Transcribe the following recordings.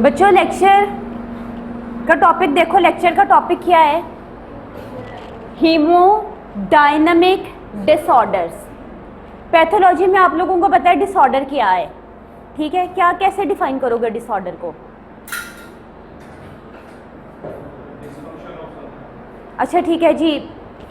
बच्चों लेक्चर का टॉपिक देखो, लेक्चर का टॉपिक क्या है? Haemodynamic disorders. पैथोलॉजी में आप लोगों को पता है डिसऑर्डर क्या है, ठीक है? क्या कैसे डिफाइन करोगे डिसऑर्डर को? अच्छा ठीक है जी,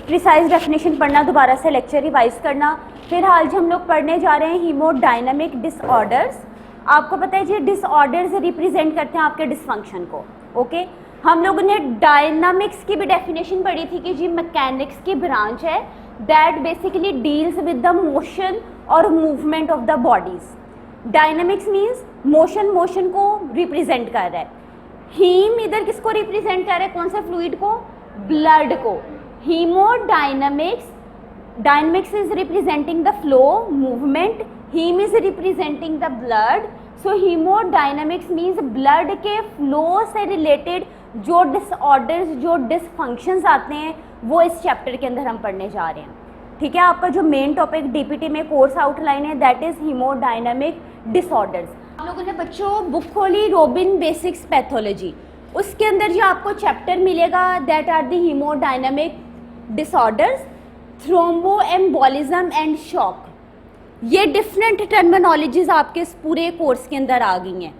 प्रिसाइज डेफिनेशन पढ़ना, दोबारा से लेक्चर रिवाइज करना। फिलहाल जो हम लोग पढ़ने जा रहे हैं हीमोडायनामिक डिसऑर्डर्स। आपको पता है जी डिसऑर्डर्स रिप्रेजेंट करते हैं आपके डिसफंक्शन को। ओके, हम लोगों ने डायनामिक्स की भी डेफिनेशन पढ़ी थी कि जी मैकेनिक्स की ब्रांच है that basically deals with the motion और movement of the bodies. Dynamics means motion, motion को रिप्रेजेंट कर रहा है। हीम इधर किसको रिप्रेजेंट कर रहा है, कौन से फ्लूइड को? ब्लड को। Hemodynamics, dynamics is representing the flow, movement, heme is representing the blood. So hemodynamics means blood के फ्लो से रिलेटेड जो डिसऑर्डर्स, जो डिसफंक्शंस आते हैं वो इस चैप्टर के अंदर हम पढ़ने जा रहे हैं। ठीक है, आपका जो मेन टॉपिक डीपीटी में कोर्स आउटलाइन है दैट इज हीमोडायनामिक डिसऑर्डर्स। आप लोगों ने बच्चों बुक खोली रॉबिन बेसिक्स पैथोलॉजी, उसके अंदर जो आपको चैप्टर मिलेगा that are the haemodynamic disorders, thrombo embolism and shock. ये डिफरेंट टर्मिनोलॉजीज आपके इस पूरे कोर्स के अंदर आ गई हैं,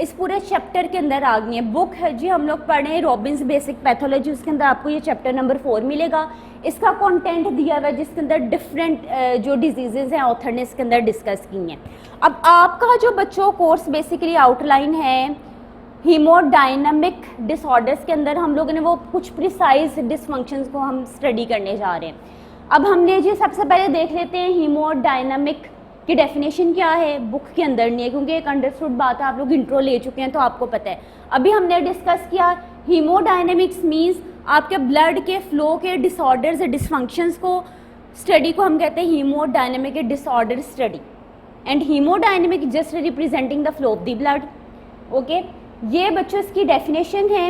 इस पूरे चैप्टर के अंदर आ गई हैं। बुक है जी हम लोग पढ़ रहे हैं रॉबिन्स बेसिक पैथोलॉजी, उसके अंदर आपको ये चैप्टर नंबर 4 मिलेगा। इसका कंटेंट दिया हुआ है जिसके अंदर डिफरेंट जो डिजीजेज हैं ऑथर ने इसके अंदर डिस्कस की हैं। अब आपका जो बच्चों कोर्स बेसिकली आउटलाइन है हीमोडायनामिक डिसऑर्डर्स के अंदर हम लोगों ने वो कुछ प्रिसाइज डिसफंक्शंस को हम स्टडी करने जा रहे हैं। अब हमने जी सबसे पहले देख लेते हैं हीमोडायनामिक की डेफिनेशन क्या है। बुक के अंदर नहीं है क्योंकि एक अंडरस्टूड बात है, आप लोग इंट्रो ले चुके हैं तो आपको पता है। अभी हमने डिस्कस किया हीमोडायनामिक्स मीन्स आपके ब्लड के फ्लो के डिसऑर्डर्स, डिसफंक्शंस को स्टडी को हम कहते हैं haemodynamic disorder study. And haemodynamic just representing the flow of the blood. Okay, ये बच्चों इसकी डेफिनेशन है।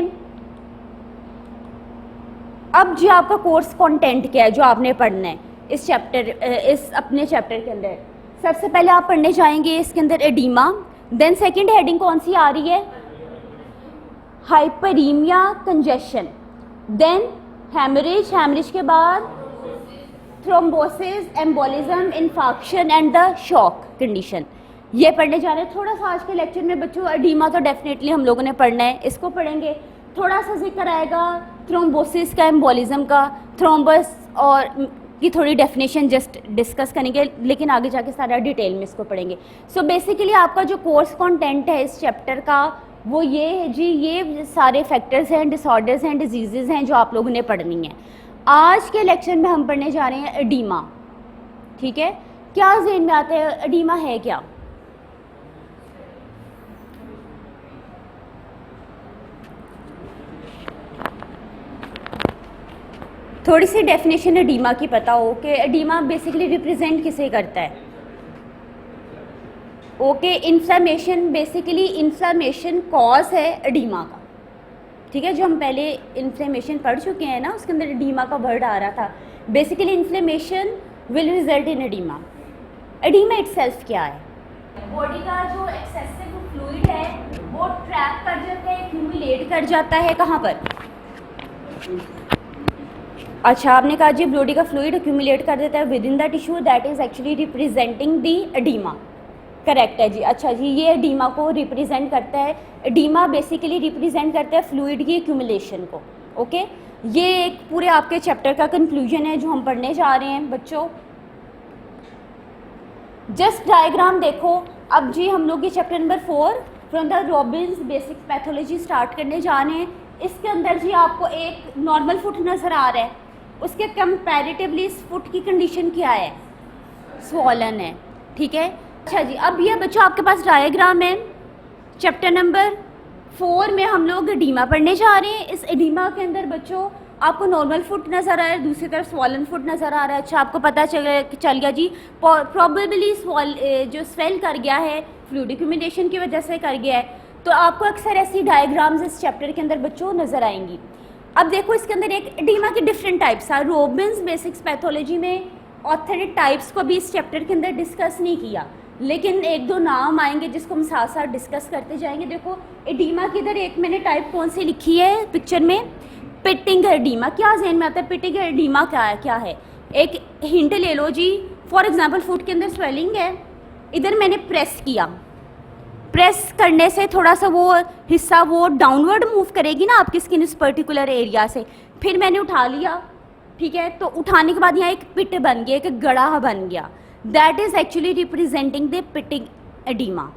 अब जी आपका कोर्स कंटेंट क्या है जो आपने पढ़ना है इस चैप्टर, इस अपने चैप्टर के अंदर। सबसे पहले आप पढ़ने जाएंगे इसके अंदर एडीमा, देन सेकंड हेडिंग कौन सी आ रही है? Hyperemia congestion, then hemorrhage, hemorrhage के बाद thrombosis, embolism, infarction and the shock condition. ये पढ़ने जा रहे हैं। थोड़ा सा आज के लेक्चर में बच्चों एडीमा तो डेफिनेटली हम लोगों ने पढ़ना है, इसको पढ़ेंगे। थोड़ा सा जिक्र आएगा थ्रोम्बोसिस का, एम्बोलिज्म का, थ्रोम्बस और की थोड़ी डेफिनेशन जस्ट डिस्कस करेंगे, लेकिन आगे जाके सारा डिटेल में इसको पढ़ेंगे। सो बेसिकली आपका जो कोर्स कंटेंट है इस चैप्टर का वो ये है जी, ये सारे फैक्टर्स हैं, डिसऑर्डर्स हैं, डिजीज़ हैं जो आप लोगों ने पढ़नी है। आज के लेक्चर में हम पढ़ने जा रहे हैं एडीमा। ठीक है, क्या ज़हन में आता है एडीमा है क्या? थोड़ी सी डेफिनेशन एडीमा की पता हो कि एडीमा बेसिकली रिप्रेजेंट किसे करता है? Okay, inflammation, basically inflammation cause है एडीमा का। ठीक है, जो हम पहले इन्फ्लेमेशन पढ़ चुके हैं ना उसके अंदर एडीमा का वर्ड आ रहा था। Basically inflammation will result in edema. Edema itself क्या है? बॉडी का जो एक्सेसिव फ्लूइड है वो ट्रैप कर जाता है, एक्यूमुलेट कर जाता है कहाँ पर? अच्छा, आपने कहा जी बॉडी का फ्लूइड एक्यूमुलेट कर देता है within the tissue, that is actually representing the edema. Correct है जी। अच्छा जी, ये एडीमा को रिप्रेजेंट करता है। एडीमा बेसिकली रिप्रेजेंट करता है फ्लूइड की एक्यूमुलेशन को। ओके, ये एक पूरे आपके चैप्टर का कंक्लूजन है जो हम पढ़ने जा रहे हैं बच्चों। जस्ट डायग्राम देखो। अब जी हम लोग ये chapter number 4 from the Robins basic pathology start करने जा रहे हैं। इसके अंदर जी आपको एक नॉर्मल फुट नज़र आ रहा है, उसके कंपैरेटिवली इस फुट की कंडीशन क्या है? स्वॉलन है। ठीक है, अच्छा जी, अब ये बच्चों आपके पास डायग्राम है। चैप्टर नंबर 4 में हम लोग एडीमा पढ़ने जा रहे हैं। इस एडीमा के अंदर बच्चों आपको नॉर्मल फुट नज़र आ रहा है, दूसरी तरफ स्वॉलन फुट नज़र आ रहा है। अच्छा, आपको पता चल गया जी प्रॉबेबली जो स्वेल कर गया है फ्लूइड एक्यूमुलेशन की वजह से कर गया है। तो आपको अक्सर ऐसी डायग्राम्स इस चैप्टर के अंदर बच्चों नज़र आएंगी। अब देखो इसके अंदर एक एडीमा के डिफरेंट टाइप्स है। रॉबिन्स बेसिक्स पैथोलॉजी में ऑथर ने टाइप्स को भी इस चैप्टर के अंदर डिस्कस नहीं किया, लेकिन एक दो नाम आएंगे जिसको हम साथ साथ डिस्कस करते जाएंगे। देखो एडीमा की इधर एक मैंने टाइप कौन सी लिखी है पिक्चर में, पिटिंग एडीमा। क्या जहन में आता है पिटिंग एडीमा क्या है? एक हिंट ले लो जी। फॉर एग्जांपल फुट के अंदर स्वेलिंग है, इधर मैंने प्रेस किया, प्रेस करने से थोड़ा सा वो हिस्सा वो डाउनवर्ड मूव करेगी ना आपकी स्किन इस पर्टिकुलर एरिया से, फिर मैंने उठा लिया, ठीक है, तो उठाने के बाद यहाँ एक पिट बन गया, एक गड़ा बन गया, that is actually representing the pitting edema,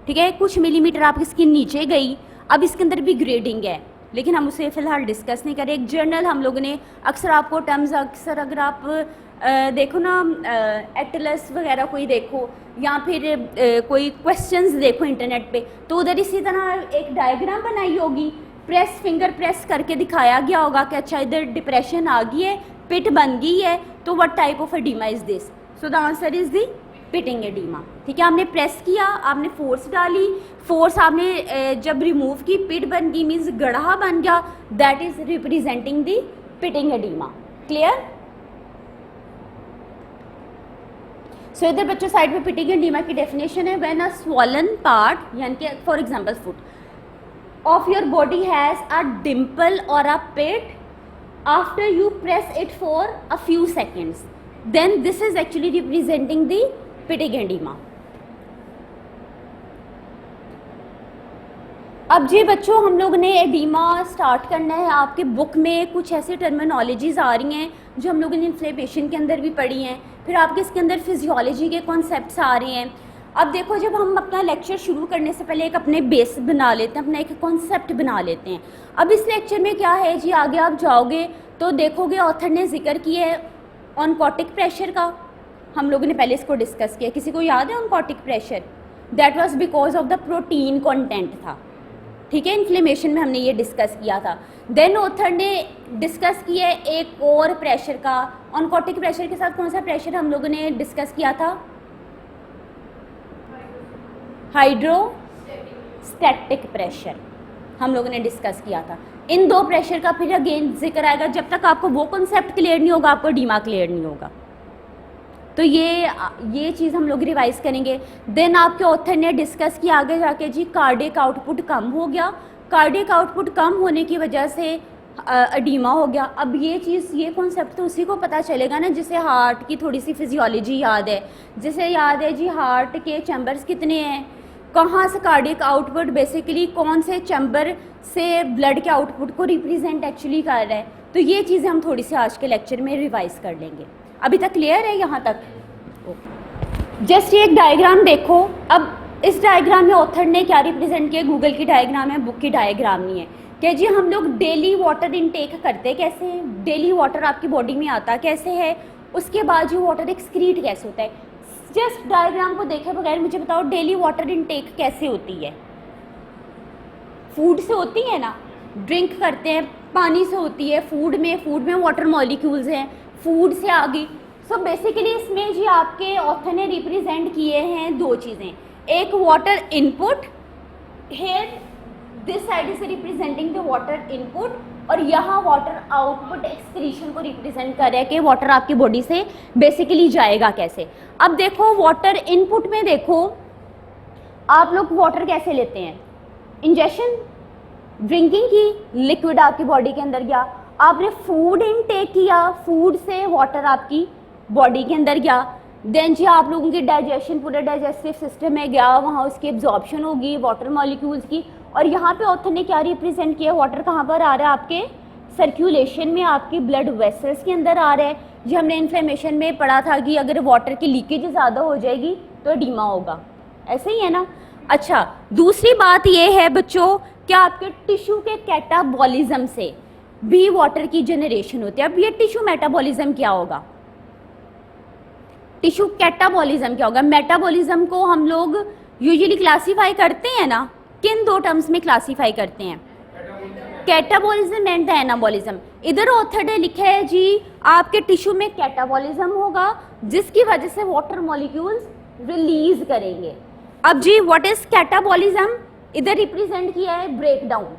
ठीक है। कुछ मिलीमीटर आपकी स्किन नीचे गई, अब इसके अंदर भी ग्रेडिंग है, लेकिन हम उसे फिलहाल डिस्कस नहीं करें। एक जर्नल हम लोगों ने अक्सर आपको टर्म्स अक्सर अगर आप देखो ना एटलस वगैरह कोई देखो या फिर कोई क्वेश्चंस देखो इंटरनेट पे, तो उधर इसी तरह एक डायग्राम बनाई होगी, प्रेस फिंगर प्रेस करके दिखाया गया होगा कि अच्छा इधर डिप्रेशन आ गई है, पिट बन गई है, तो what type of edema is this? So the answer is the pitting edema, ठीक है। आपने प्रेस किया, आपने फोर्स डाली, फोर्स आपने जब रिमूव की, पिट बन गई मीन्स गढ़ा बन गया, that is representing the pitting oedema. Clear? So इधर बच्चों साइड में पिटिंग एडीमा की डेफिनेशन है, व्हेन अ स्वॉलन पार्ट यानी कि for example foot of your body has a dimple और a pit after you press it for a few seconds, then this is actually representing the pitting oedema. अब जी बच्चों हम लोग ने edema start करना है। आपके बुक में कुछ ऐसी टर्मिनोलॉजीज आ रही हैं जो हम लोगों ने इन्फ्लेमेशन के अंदर भी पढ़ी हैं, फिर आपके इसके अंदर फिजियोलॉजी के कॉन्सेप्ट्स आ रहे हैं। अब देखो जब हम अपना लेक्चर शुरू करने से पहले एक अपने बेस बना लेते हैं, अपना एक कॉन्सेप्ट बना लेते हैं। अब इस लेक्चर में क्या है जी, आगे आप जाओगे तो देखोगे ऑथर ने जिक्र किया है ऑनकोटिक प्रेशर का, हम लोगों ने पहले इसको डिस्कस किया। किसी को याद है oncotic pressure? That was because of the protein content था, ठीक है, इन्फ्लेमेशन में हमने ये डिस्कस किया था। देन ऑथर ने डिस्कस किया एक और प्रेशर का, ऑनकोटिक प्रेशर के साथ कौन सा प्रेशर हम लोगों ने डिस्कस किया था? हाइड्रोस्टैटिक प्रेशर हम लोगों ने डिस्कस किया था। इन दो प्रेशर का फिर अगेन जिक्र आएगा, जब तक आपको वो कॉन्सेप्ट क्लियर नहीं होगा आपको डीमा क्लियर नहीं होगा, तो ये चीज़ हम लोग रिवाइज करेंगे। देन आपके ऑथर ने डिस्कस किया आगे जाके जी कार्डियक आउटपुट कम हो गया, कार्डियक आउटपुट कम होने की वजह से एडीमा हो गया। अब ये चीज़ ये कॉन्सेप्ट तो उसी को पता चलेगा ना जिसे हार्ट की थोड़ी सी फिजियोलॉजी याद है, जिसे याद है जी हार्ट के चैम्बर्स कितने हैं, कहाँ से कार्डियक आउटपुट बेसिकली कौन से चैम्बर से ब्लड के आउटपुट को रिप्रेजेंट एक्चुअली कर रहा है, तो ये चीज़ें हम थोड़ी सी आज के लेक्चर में रिवाइज कर लेंगे। अभी तक क्लियर है यहाँ तक? जस्ट ये एक डायग्राम देखो। अब इस डायग्राम में ऑथर ने क्या रिप्रेजेंट किया, गूगल की डायग्राम है, बुक की डायग्राम नहीं है, कि जी हम लोग डेली वाटर इनटेक करते कैसे हैं, डेली वाटर आपकी बॉडी में आता कैसे है, उसके बाद जो वाटर एक्सक्रीट कैसे होता है। जस्ट डायग्राम को देखे बगैर मुझे बताओ डेली वाटर इनटेक कैसे होती है? फूड से होती है ना, ड्रिंक करते हैं, पानी से होती है, फूड में वाटर मॉलिक्यूल्स हैं, फूड से आ गई। सो बेसिकली इसमें जी आपके ऑथर ने रिप्रेजेंट किए हैं दो चीज़ें, एक water input, here this side is representing the water input, और यहाँ वाटर आउटपुट एक्सक्रीशन को रिप्रेजेंट कर रहा है कि वाटर आपकी बॉडी से बेसिकली जाएगा कैसे। अब देखो वाटर इनपुट में देखो आप लोग वाटर कैसे लेते हैं, इंजेक्शन, ड्रिंकिंग की, लिक्विड आपकी बॉडी के अंदर गया, आपने फूड इनटेक किया, फूड से वाटर आपकी बॉडी के अंदर गया, देन जी आप लोगों की डाइजेशन पूरे डाइजेस्टिव सिस्टम में गया, वहाँ उसकी एब्जॉर्प्शन होगी वाटर मॉलिक्यूल्स की, और यहाँ पे ऑथर ने क्या रिप्रेजेंट किया, वाटर कहाँ पर आ रहा है आपके सर्कुलेशन में, आपकी ब्लड वेसल्स के अंदर आ रहा है। जी हमने इन्फ्लेमेशन में पढ़ा था कि अगर वाटर की लीकेज ज़्यादा हो जाएगी तो एडीमा होगा, ऐसे ही है ना। अच्छा दूसरी बात ये है बच्चों कि आपके टिश्यू के कैटाबॉलिज्म से भी वाटर की जनरेशन होती है। अब ये टिश्यू मेटाबॉलिज्म क्या होगा, टिश्यू कैटाबॉलिज्म क्या होगा? मेटाबॉलिज्म को हम लोग यूजुअली क्लासीफाई करते हैं ना, किन दो टर्म्स में क्लासीफाई करते हैं? Catabolism and anabolism. इधर ऑथर ने लिखा है जी आपके टिश्यू में कैटाबॉलिज्म होगा जिसकी वजह से वाटर मॉलिक्यूल्स रिलीज करेंगे। अब जी व्हाट इज कैटाबॉलिज्म, इधर रिप्रेजेंट किया है breakdown,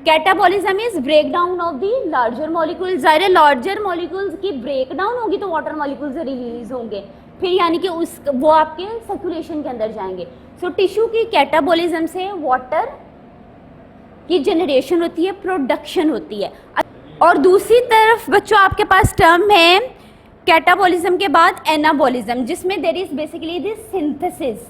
catabolism is breakdown of the larger molecules. ज़ाहिर है लार्जर मॉलिक्यूल्स की ब्रेकडाउन होगी तो वाटर मॉलिक्यूल्स रिलीज होंगे, फिर यानी कि वो आपके सर्कुलेशन के अंदर जाएंगे। सो टिश्यू की कैटाबॉलिज्म से वाटर की जनरेशन होती है, प्रोडक्शन होती है। और दूसरी तरफ बच्चों आपके पास टर्म है कैटाबॉलिज्म के बाद एनाबॉलिज्म, जिसमें there is basically this synthesis.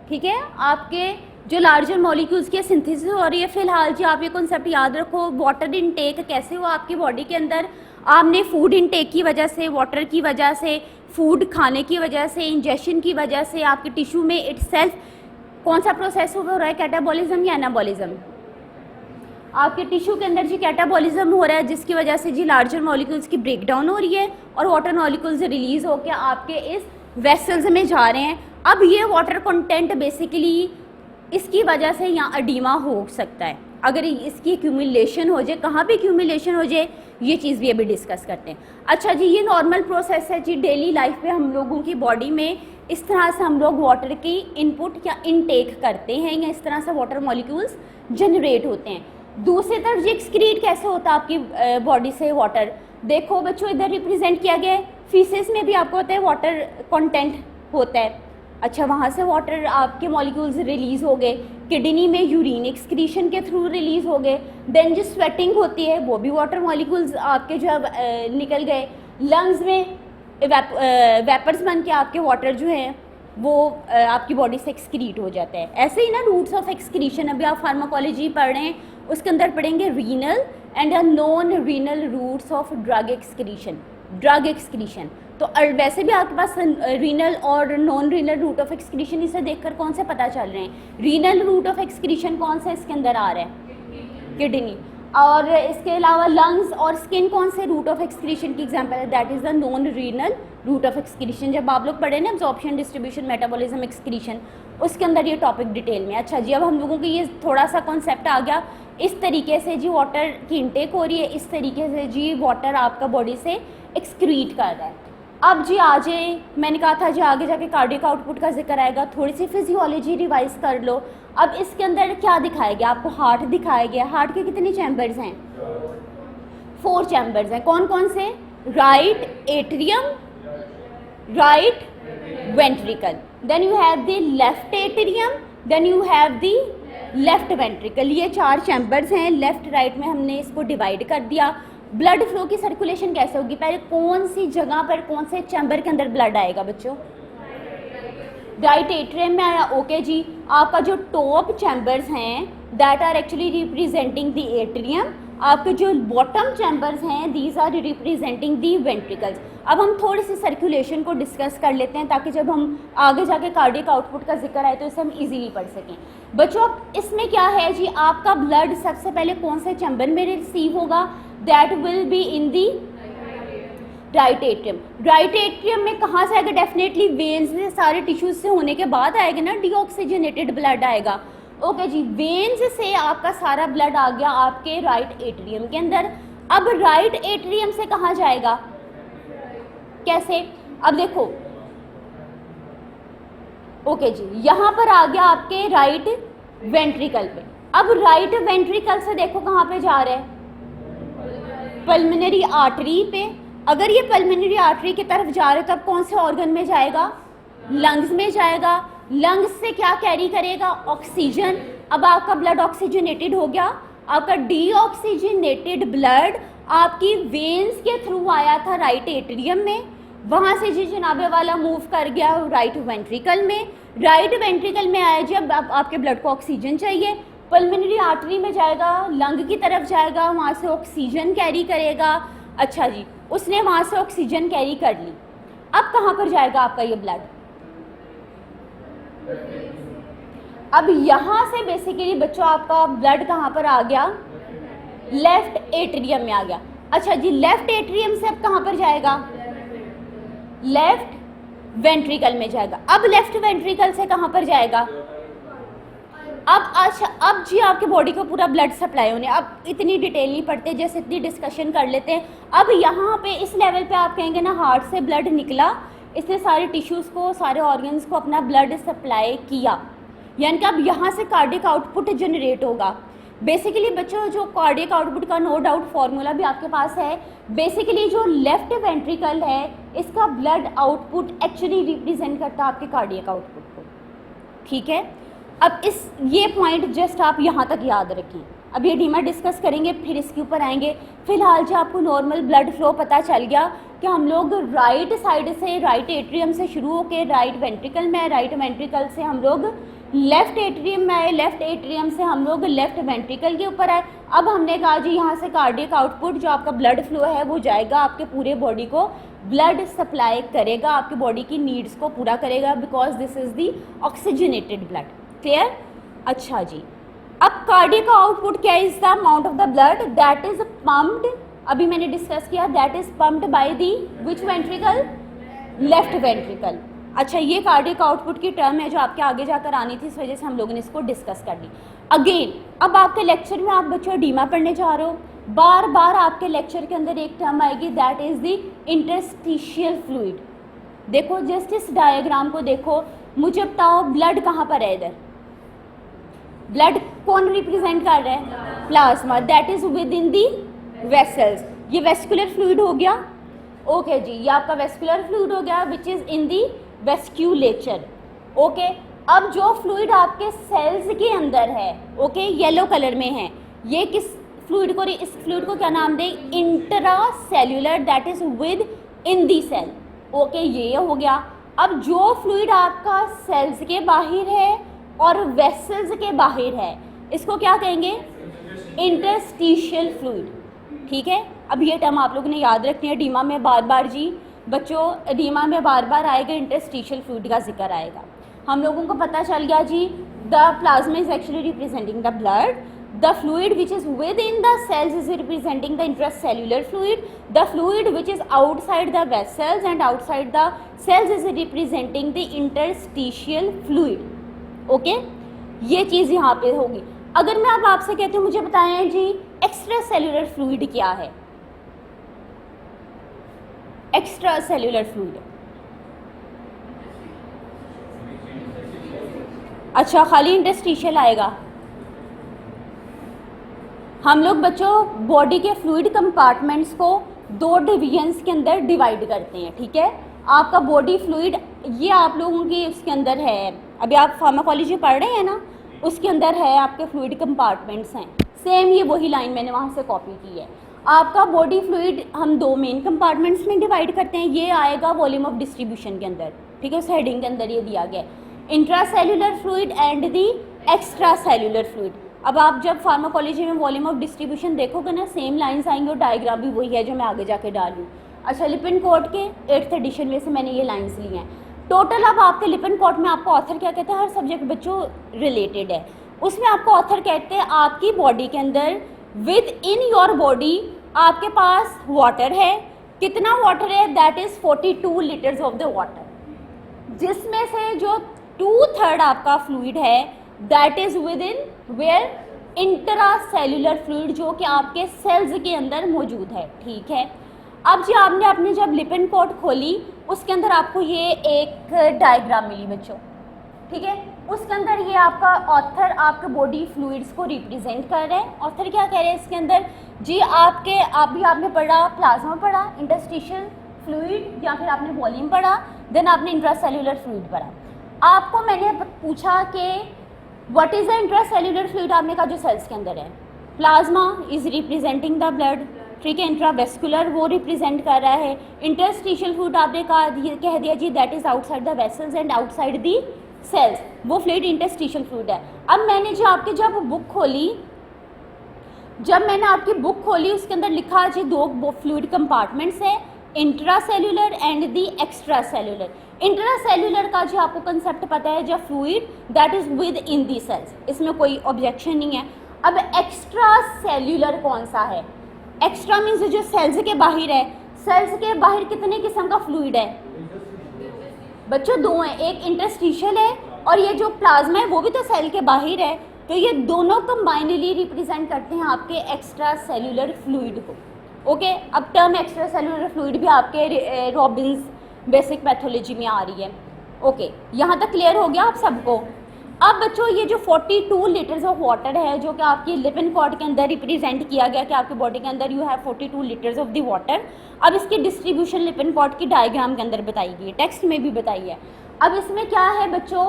ठीक है, आपके जो लार्जर मॉलिक्यूल्स की सिंथेसिस हो रही है। फिलहाल जी आप ये कॉन्सेप्ट याद रखो, वाटर इनटेक कैसे हुआ आपकी बॉडी के अंदर। आपने फूड इनटेक की वजह से, वाटर की वजह से, फूड खाने की वजह से, इंजेक्शन की वजह से आपके टिश्यू में इटसेल्फ कौन सा प्रोसेस हो रहा है, कैटाबॉलिज्म या एनाबॉलिज्म। आपके टिश्यू के अंदर जी कैटाबॉलिज्म हो रहा है, जिसकी वजह से जी लार्जर मॉलिक्यूल्स की ब्रेकडाउन हो रही है और वाटर मॉलिक्यूल्स रिलीज होकर आपके इस वेसल्स में जा रहे हैं। अब ये वाटर कंटेंट बेसिकली इसकी वजह से यहाँ अडीमा हो सकता है, अगर इसकी एक्यूमुलेशन हो जाए, कहाँ पे एक्यूमुलेशन हो जाए, ये चीज़ भी अभी डिस्कस करते हैं। अच्छा जी, ये नॉर्मल प्रोसेस है जी डेली लाइफ में हम लोगों की बॉडी में। इस तरह से हम लोग वाटर की इनपुट या इनटेक करते हैं, या इस तरह से वाटर मॉलिक्यूल्स जनरेट होते हैं। दूसरी तरफ जी एक्सक्रीट कैसे होता है आपकी बॉडी से वाटर। देखो बच्चों इधर रिप्रेजेंट किया गया है, फीसेस में भी आपको पता है वाटर कंटेंट होता है। अच्छा, वहाँ से वाटर आपके मॉलिक्यूल्स रिलीज़ हो गए, किडनी में यूरिन एक्सक्रीशन के थ्रू रिलीज़ हो गए। देन जो स्वेटिंग होती है वो भी वाटर मॉलिक्यूल्स आपके जो है निकल गए। लंग्स में वेपर्स बन के आपके वाटर जो है वो आपकी बॉडी से एक्सक्रीट हो जाता है। ऐसे ही ना रूट्स ऑफ एक्सक्रीशन, अभी आप फार्माकोलॉजी पढ़ रहे हैं, उसके अंदर पढ़ेंगे renal and non renal routes of drug excretion. तो वैसे भी आपके पास रीनल और non renal route of excretion, इसे देखकर कौन से पता चल रहे हैं। रीनल रूट ऑफ एक्सक्रीशन कौन सा इसके अंदर आ रहा है, किडनी। और इसके अलावा लंग्स और स्किन कौन से रूट ऑफ एक्सक्रीशन की एग्जांपल है, that is the non renal route of excretion. जब आप लोग पढ़े ना एब्जॉर्प्शन, डिस्ट्रीब्यूशन, मेटाबॉलिज्म, एक्सक्रीशन, उसके अंदर ये टॉपिक डिटेल में। अच्छा जी, अब हम लोगों को ये थोड़ा सा कॉन्सेप्ट आ गया। इस तरीके से जी वाटर की इनटेक हो रही है, इस तरीके से जी वाटर आपका बॉडी से एक्सक्रीट कर रहा है। अब जी आ जाए, मैंने कहा था जी आगे जाके कार्डियक आउटपुट का जिक्र आएगा, थोड़ी सी फिजियोलॉजी रिवाइज कर लो। अब इसके अंदर क्या दिखाया गया आपको, हार्ट दिखाया गया। हार्ट के कितने चैम्बर्स हैं, 4 चैम्बर्स हैं। कौन कौन से, right atrium, right ventricle, then you have the left atrium, then you have the left ventricle. ये 4 चैम्बर्स हैं। लेफ्ट राइट में हमने इसको डिवाइड कर दिया। ब्लड फ्लो की सर्कुलेशन कैसे होगी, पहले कौन सी जगह पर, कौन से चैम्बर के अंदर ब्लड आएगा बच्चों, राइट एट्रियम में आया। ओके जी, आपका जो टॉप चैम्बर्स हैं that are actually representing the atrium, आपके जो बॉटम चैम्बर्स हैं these are representing the ventricles. अब हम थोड़ी सी सर्कुलेशन को डिस्कस कर लेते हैं, ताकि जब हम आगे जाके कार्डियक आउटपुट का जिक्र आए तो इसे हम इजीली पढ़ सकें। बच्चों इसमें क्या है जी, आपका ब्लड सबसे पहले कौन से चैम्बर में रिसीव होगा, that will be in the right atrium. Right atrium में कहाँ से आएगा, डेफिनेटली वेन्स से, सारे टिश्यूज से होने के बाद आएगा ना, डीऑक्सीजनेटेड ब्लड आएगा। ओके जी, वेन्स से आपका सारा ब्लड आ गया आपके राइट एट्रियम के अंदर। अब राइट एट्रियम से कहाँ जाएगा, कैसे, अब देखो। ओके जी, यहाँ पर आ गया आपके राइट वेंट्रिकल पे। अब राइट वेंट्रिकल से देखो कहाँ पे जा रहा है, पल्मोनरी आर्टरी पे। अगर ये पल्मोनरी आर्टरी की तरफ जा रहे हो तब कौन से ऑर्गन में जाएगा, लंग्स में जाएगा। लंग्स से क्या कैरी करेगा, ऑक्सीजन। अब आपका ब्लड ऑक्सीजनेटेड हो गया। आपका डीऑक्सीजनेटेड ब्लड आपकी वेन्स के थ्रू आया था राइट एट्रियम में, वहाँ से जी जनाबे वाला मूव कर गया राइट वेंट्रिकल में। राइट वेंट्रिकल में आया जब आपके ब्लड को ऑक्सीजन चाहिए, पल्मोनरी आर्टरी में जाएगा, लंग की तरफ जाएगा, वहाँ से ऑक्सीजन कैरी करेगा। अच्छा जी, उसने वहाँ से ऑक्सीजन कैरी कर ली। अब कहाँ पर जाएगा आपका ये ब्लड, अब यहाँ से बेसिकली बच्चों आपका ब्लड कहाँ पर आ गया, लेफ्ट एट्रियम में आ गया। अच्छा जी, लेफ्ट एट्रियम से अब कहाँ पर जाएगा, लेफ्ट वेंट्रिकल में जाएगा। अब लेफ्ट वेंट्रिकल से कहाँ पर जाएगा, अब अच्छा, अब जी आपके बॉडी को पूरा ब्लड सप्लाई होने। अब इतनी डिटेल नहीं पढ़ते, जैसे इतनी डिस्कशन कर लेते हैं। अब यहाँ पे इस लेवल पे आप कहेंगे ना, हार्ट से ब्लड निकला, इसने सारे टिश्यूज़ को, सारे ऑर्गन्स को अपना ब्लड सप्लाई किया, यानी कि अब यहाँ से कार्डियक आउटपुट जनरेट होगा। बेसिकली बच्चों जो कार्डियक आउटपुट का नो डाउट फॉर्मूला भी आपके पास है। बेसिकली जो लेफ्ट वेंट्रिकल है इसका ब्लड आउटपुट एक्चुअली रिप्रेजेंट करता है आपके कार्डियक आउटपुट को, ठीक है। अब ये पॉइंट जस्ट आप यहाँ तक याद रखें, अब ये डीमा डिस्कस करेंगे फिर इसके ऊपर आएंगे। फिलहाल जो आपको नॉर्मल ब्लड फ्लो पता चल गया कि हम लोग राइट साइड से, राइट एट्रियम से शुरू होकर राइट वेंट्रिकल में, राइट वेंट्रिकल से हम लोग लेफ्ट एट्रियम में आए, लेफ्ट एट्रियम से हम लोग लेफ्ट वेंट्रिकल के ऊपर आए। अब हमने कहा जी यहाँ से कार्डियक आउटपुट जो आपका ब्लड फ्लो है वो जाएगा आपके पूरे बॉडी को ब्लड सप्लाई करेगा, आपकी बॉडी की नीड्स को पूरा करेगा, because this is the oxygenated blood. Clear? अच्छा जी, अब कार्डियक आउटपुट क्या is the amount of the blood that is pumped, अभी मैंने डिस्कस किया, that is pumped by the which ventricle, left ventricle. अच्छा, ये कार्डियक आउटपुट की टर्म है जो आपके आगे जाकर आनी थी, इस वजह से हम लोगों ने इसको डिस्कस कर ली। अगेन अब आपके लेक्चर में आप बच्चों डीमा पढ़ने जा रहे हो, बार बार आपके लेक्चर के अंदर एक टर्म आएगी that is the interstitial fluid. देखो जस्ट इस डायग्राम को देखो, मुझे बताओ ब्लड कहाँ पर है, इधर ब्लड कौन रिप्रेजेंट कर रहा है, plasma, that is within the vessels. ये वेस्कुलर फ्लूइड हो गया, ओके जी, ये आपका वेस्कुलर फ्लूइड हो गया which is in the वेस्क्यूलेचर, okay. अब जो फ्लूइड आपके सेल्स के अंदर है, ओके, येलो कलर में है, ये किस फ्लूइड को, इस फ्लूइड को क्या नाम दें, intracellular, that is within the cell, okay, ये हो गया। अब जो फ्लूइड आपका सेल्स के बाहर है और वेसल्स के बाहर है, इसको क्या कहेंगे, इंटरस्टिशियल फ्लूइड, ठीक है। अब ये टर्म आप लोगों ने याद रखनी है, डीमा में बार बार जी बच्चों, डीमा में बार बार आएगा, इंटरस्टिशियल फ्लूइड का जिक्र आएगा। हम लोगों को पता चल गया जी, the plasma is actually representing the blood, the fluid which is within the cells is representing the intracellular fluid, the fluid which is outside the vessels and outside the cells is representing the interstitial fluid, okay। ये चीज़ यहाँ पे होगी। अगर मैं अब आपसे कहती हूँ मुझे बताएं जी एक्स्ट्रा सेल्यूलर फ्लूइड क्या है, एक्स्ट्रा सेल्यूलर फ्लूइड, अच्छा खाली इंटरस्टिशियल आएगा। हम लोग बच्चों बॉडी के फ्लूइड कंपार्टमेंट्स को दो डिवीजन्स के अंदर डिवाइड करते हैं, ठीक है। आपका बॉडी फ्लूइड ये आप लोगों की उसके अंदर है, अभी आप फार्माकोलॉजी पढ़ रहे हैं ना, उसके अंदर है आपके फ्लूइड कंपार्टमेंट्स हैं, सेम ये वही लाइन मैंने वहाँ से कॉपी की है। आपका बॉडी फ्लूइड हम दो मेन कंपार्टमेंट्स में डिवाइड करते हैं, ये आएगा वॉल्यूम ऑफ डिस्ट्रीब्यूशन के अंदर, ठीक है, उस हेडिंग के अंदर ये दिया गया है, intracellular fluid and the extra cellular fluid. अब आप जब फार्माकोलॉजी में वॉल्यूम ऑफ डिस्ट्रीब्यूशन देखोगे ना, सेम लाइंस आएंगे और डायग्राम भी वही है जो मैं आगे जाके डाल दूँ। अच्छा, लिपिन कोड के 8th एडिशन में से मैंने ये लाइंस ली हैं टोटल। अब आपके लिपिन कोड में आपको ऑथर क्या कहते हैं, हर सब्जेक्ट बच्चों रिलेटेड है, उसमें आपको ऑथर कहते हैं आपकी बॉडी के अंदर विद इन योर बॉडी आपके पास वाटर है, कितना वाटर है, that is 42 litres of the water, जिसमें से जो 2/3 आपका फ्लूइड है that is within where intracellular fluid, जो कि आपके सेल्स के अंदर मौजूद है, ठीक है। अब जी आपने अपनी जब लिपिन कोड खोली उसके अंदर आपको ये एक डायग्राम मिली बच्चों, ठीक है, उसके अंदर ये आपका ऑथर आपके बॉडी फ्लूइड्स को रिप्रेजेंट कर रहे हैं। ऑथर क्या कह रहे हैं इसके अंदर जी, आपने पढ़ा प्लाज्मा पढ़ा, इंटरस्टिशियल फ्लूइड, या फिर आपने वॉल्यूम पढ़ा, देन आपने इंट्रासेल्यूलर फ्लूइड पढ़ा। आपको मैंने पूछा कि what is the intracellular fluid, आपने कहा जो सेल्स के अंदर है, plasma is representing the blood, ठीक है, इंट्रावेस्कुलर वो रिप्रेजेंट कर रहा है, इंटरस्टिशियल फ्लूइड आपने कह दिया जी that is outside the vessels and outside the cells, वो फ्लूइड इंटरस्टिशियल फ्लूइड है। अब मैंने जो आपकी जब मैंने आपकी बुक खोली उसके अंदर लिखा जी दो फ्लूइड कंपार्टमेंट्स है, intracellular and the extracellular. Intracellular का जो आपको कंसेप्ट पता है, जो fluid that is within the cells, इसमें कोई ऑब्जेक्शन नहीं है। अब एक्स्ट्रा सेल्यूलर कौन सा है, एक्स्ट्रा मीन्स जो सेल्स के बाहर है, सेल्स के बाहर कितने किस्म का फ्लूइड है बच्चों, दो हैं, एक इंटरस्टिशियल है और ये जो प्लाज्मा है वो भी तो सेल के बाहर है, तो ये दोनों कंबाइनली रिप्रेजेंट करते हैं आपके एक्स्ट्रा सेल्यूलर फ्लूइड को, ओके। अब टर्म एक्स्ट्रा सेल्यूलर फ्लूइड भी आपके रॉबिन्स बेसिक पैथोलॉजी में आ रही है, ओके। यहाँ तक क्लियर हो गया आप सबको। अब बच्चों ये जो 42 लीटर्स ऑफ वाटर है जो कि आपकी लिपिन कॉर्ड के अंदर रिप्रेजेंट किया गया कि आपके बॉडी के अंदर you have 42 litres of the water. अब इसकी डिस्ट्रीब्यूशन लिपिन कॉर्ड की डायग्राम के अंदर बताई गई है, टेक्स्ट में भी बताई है। अब इसमें क्या है बच्चों,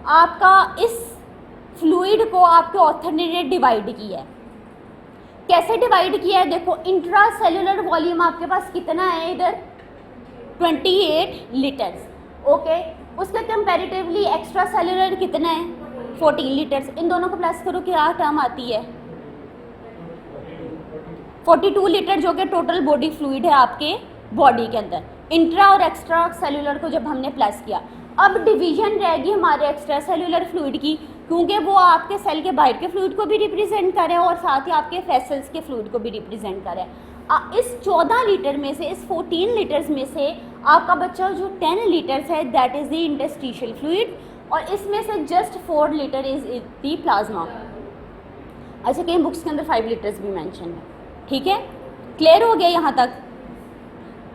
आपका इस फ्लूइड को आपके ऑथर ने डिवाइड किया है। कैसे डिवाइड किया है, देखो इंट्रा सेलुलर वॉल्यूम आपके पास कितना है इधर 28 लीटर्स, ओके। उसके कंपैरेटिवली एक्स्ट्रा सेलुलर कितना है 14 लीटर्स। इन दोनों को प्लस करो क्या टर्म आती है 42 लीटर जो कि टोटल बॉडी फ्लूइड है आपके बॉडी के अंदर। इंट्रा और एक्स्ट्रा सेलुलर को जब हमने प्लस किया, अब डिवीजन रहेगी हमारे एक्स्ट्रा सेलुलर फ्लूइड की, क्योंकि वो आपके सेल के बाहर के फ्लूइड को भी रिप्रेजेंट कर रहे हैं और साथ ही आपके फेसल्स के फ्लूइड को भी रिप्रेजेंट कर रहे हैं। इस 14 लीटर में से, इस 14 लीटर्स में से आपका बच्चा जो 10 लीटर्स है that is the interstitial fluid, और इसमें से just 4 litre is the plasma. अच्छा, कई बुक्स के अंदर 5 लीटर्स भी मेंशन है, ठीक है। क्लियर हो गया यहाँ तक।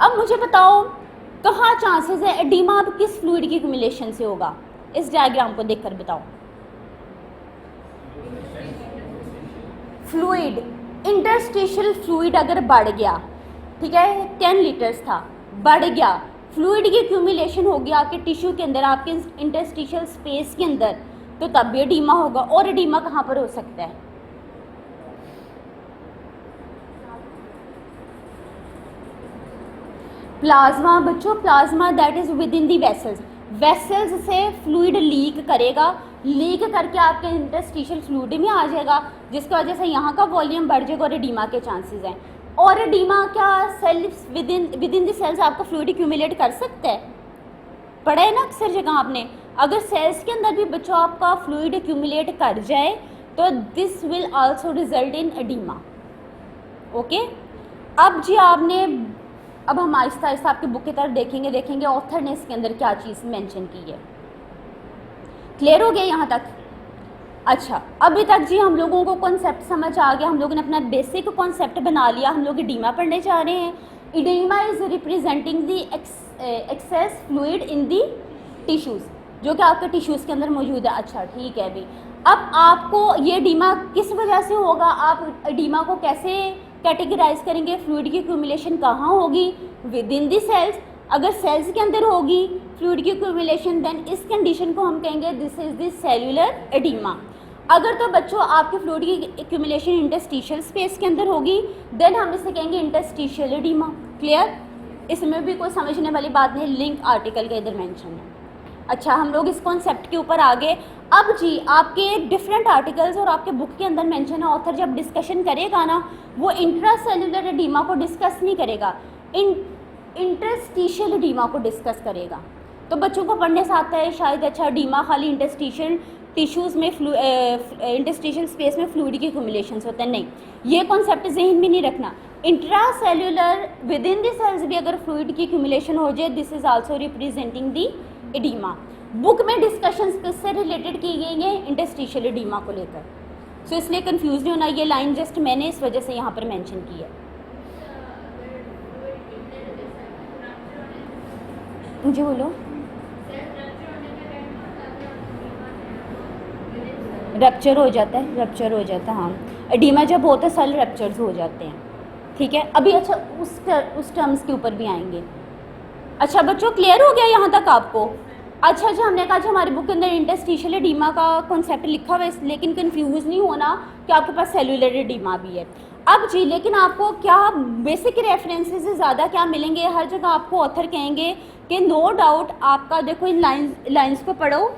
अब मुझे बताओ कहाँ चांसेस है एडिमा अब किस फ्लूइड की एक्यूमुलेशन से होगा, इस डायग्राम को देखकर बताओ। फ्लूइड, इंटरस्टिशियल फ्लूइड अगर बढ़ गया, ठीक है, 10 लीटर्स था, बढ़ गया, फ्लूइड की एक्यूमुलेशन होगी आपके टिश्यू के अंदर, आपके इंटरस्टिशियल स्पेस के अंदर, तो तब भी एडिमा होगा। और एडिमा कहाँ पर हो सकता है, प्लाज्मा बच्चों, plasma that is within the vessels. Vessels से फ्लूइड लीक करेगा, लीक करके आपके इंटरस्टिशियल फ्लूइड में आ जाएगा, जिसकी वजह से यहाँ का वॉल्यूम बढ़ जाएगा और एडिमा के चांसेस हैं। और एडिमा क्या cells within the cells आपको फ्लूइड एक्यूमुलेट कर सकता है, पढ़ा है ना अक्सर जगह आपने। अगर सेल्स के अंदर भी बच्चों आपका फ्लूइड एक्यूमुलेट कर जाए तो this will also result in oedema, okay. अब जी आपने, अब हम आहिस्ता आहिस्ता आपकी बुक की तरफ देखेंगे ऑथर ने इसके अंदर क्या चीज़ मेंशन की है। क्लियर हो गया यहाँ तक। अच्छा, अभी तक जी हम लोगों को कॉन्सेप्ट समझ आ गया, हम लोगों ने अपना बेसिक कॉन्सेप्ट बना लिया। हम लोग एडिमा पढ़ने जा रहे हैं। Oedema is representing the access fluid in the tissues, जो कि आपके टिश्यूज़ के अंदर मौजूद है। अच्छा ठीक है अभी, अब आपको ये एडिमा किस वजह से होगा, आप एडिमा को कैसे कैटेगराइज करेंगे, फ्लूइड की एक्यूमुलेशन कहाँ होगी, विद इन दी सेल्स। अगर सेल्स के अंदर होगी फ्लूइड की एक्यूमुलेशन, देन इस कंडीशन को हम कहेंगे this is the cellular oedema. अगर तो बच्चों आपके फ्लूइड की एक्यूमुलेशन इंटरस्टिशियल स्पेस के अंदर होगी, देन हम इसे कहेंगे इंटरस्टिशियल एडिमा। क्लियर, इसमें भी कोई समझने वाली बात नहीं, लिंक आर्टिकल के इधर मेंशन है। अच्छा, हम लोग इस कॉन्सेप्ट के ऊपर आगे। अब जी आपके डिफरेंट आर्टिकल्स और आपके बुक के अंदर मेंशन है, ऑथर जब डिस्कशन करेगा ना वो इंट्रासेल्युलर एडिमा को डिस्कस नहीं करेगा, इंटरस्टिशियल एडिमा को डिस्कस करेगा। तो बच्चों को पढ़ने से आता है शायद, अच्छा एडिमा खाली इंटरस्टिशियल टिश्यूज़ में इंटरस्टिशियल स्पेस में फ्लूइड की एक्यूमुलेशन होते हैं, नहीं, ये कॉन्सेप्ट जहन में नहीं रखना। Intracellular within the cells भी अगर फ्लूइड की एक्यूमुलेशन हो जाए, this is also representing the oedema. Book में डिस्कशंस किससे रिलेटेड की गई है, इंटरस्टिशियल एडिमा को लेकर। सो इसलिए कंफ्यूज नहीं होना, ये लाइन जस्ट मैंने इस वजह से यहाँ पर मेंशन की है। मुझे बोलो, रप्चर हो जाता है, रप्चर हो जाता है, हाँ। एडिमा जब होता है सेल रप्चर्स हो जाते हैं, ठीक है। अभी अच्छा उस टर्म्स के ऊपर भी आएंगे। अच्छा बच्चों, क्लियर हो गया यहाँ तक आपको। अच्छा जी, हमने कहा हमारी बुक के अंदर इंटरस्टिशियल एडिमा का कॉन्सेप्ट लिखा हुआ है, लेकिन कंफ्यूज नहीं होना कि आपके पास सेलुलर एडिमा भी है। अब जी लेकिन आपको क्या बेसिक रेफरेंसेस से ज़्यादा क्या मिलेंगे, हर जगह आपको ऑथर कहेंगे कि नो डाउट आपका, देखो इन लाइन्स को पढ़ो,